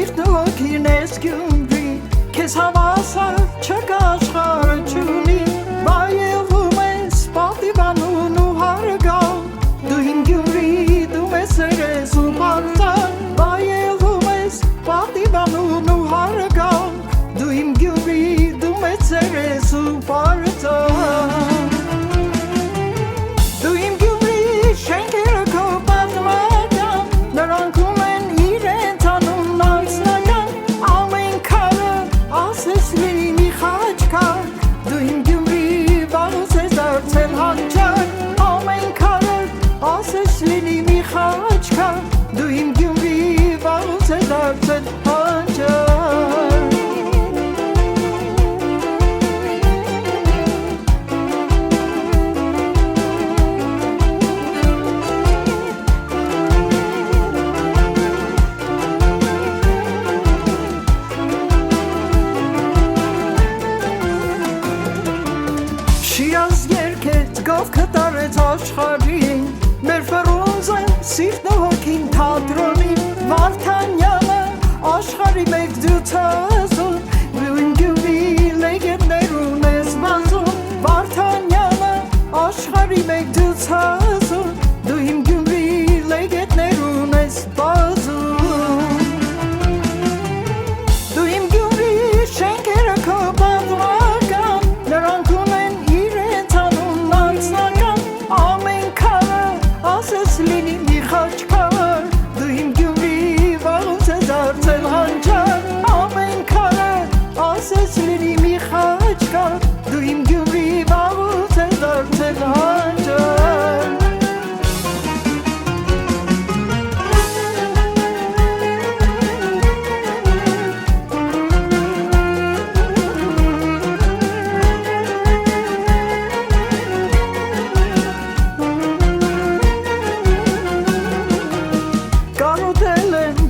սիրտ ու հոգին ես Գյումրի Քեզ հավասար չկա աշխարհը չունի Բայելում ես պատիվանուն ու հարգալ Դու իմ Գյումրի դու մեզ սերես ու պարտան Բայելում ես պատիվանուն ու հարգալ Դու իմ Գյումրի դու մեզ սերես ու պարտան Դու իմ Գյումրի վաղուց ես դարձել հանճար Շիրազ երկեց գովքը տարեց աշխարհին Մեր ֆրունզեն սիրտն ու հոգին թատրոնին Վարդանյանը աշխարհի մեկ դյութազուն Դու իմ Գյումրի լեգենդներուն ես բազում Վարդանյանը աշխարհի մեկ դյութազուն Դու իմ Գյումրի լեգենդներուն ես բազում Դու իմ Գյումրի շենքերը քո պատմական Նրանք ունեն իրենց անուն անձնական Ամեն քանը ասես լինի մի խաչքար Դու իմ Գյումրի վաղուց ես դարձել հանճար Ամեն քանը ասես լինի մի խաչքար Դու իմ Գյումրի վաղուց ես դարձել հանճար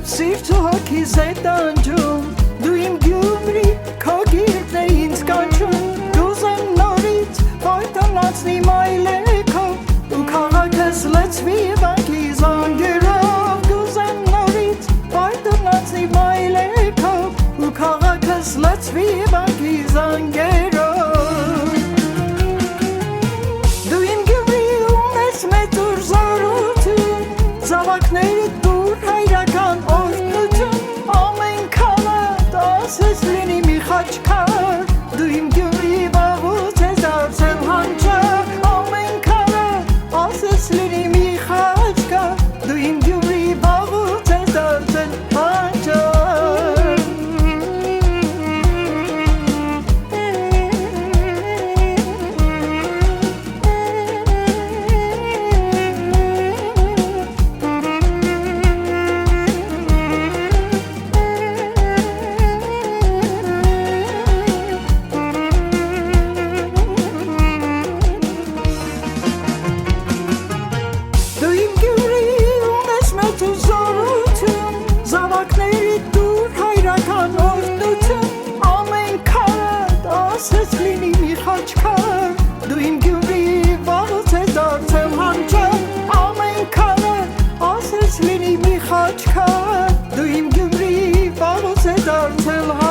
Սիրտ ու հոգիս է տանջում Դու իմ Գյումրի քո գիրկն է ինձ կանչում Կուզեմ նորից պայտանացնի մայլեքով Ու քաղաքս լցվի վանքի զանգերով Կուզեմ նորից պայտանացնի մայլեքով Ու քաղաքս լցվի վանքի զանգերով Դու իմ Գյումրի ունես մեծ ուր զորություն Զավակներիդ դուր հայրական Ասես լինի մի խաչքար Դու իմ Գյումրի վաղուց ես դարձել հանճար Ամեն քանը ասես լինի մի խաչքար Դու իմ Գյումրի վաղուց ես դարձել հանճար Զավակներիդ դուր հայրական օրհնություն Ամեն քանը ասես լինի մի խաչքար Դու իմ Գյումրի վաղուց ես դարձել հանճար Ամեն քանը ասես լինի մի խաչքար Դու իմ Գյումրի վաղուց ես դարձել հանճար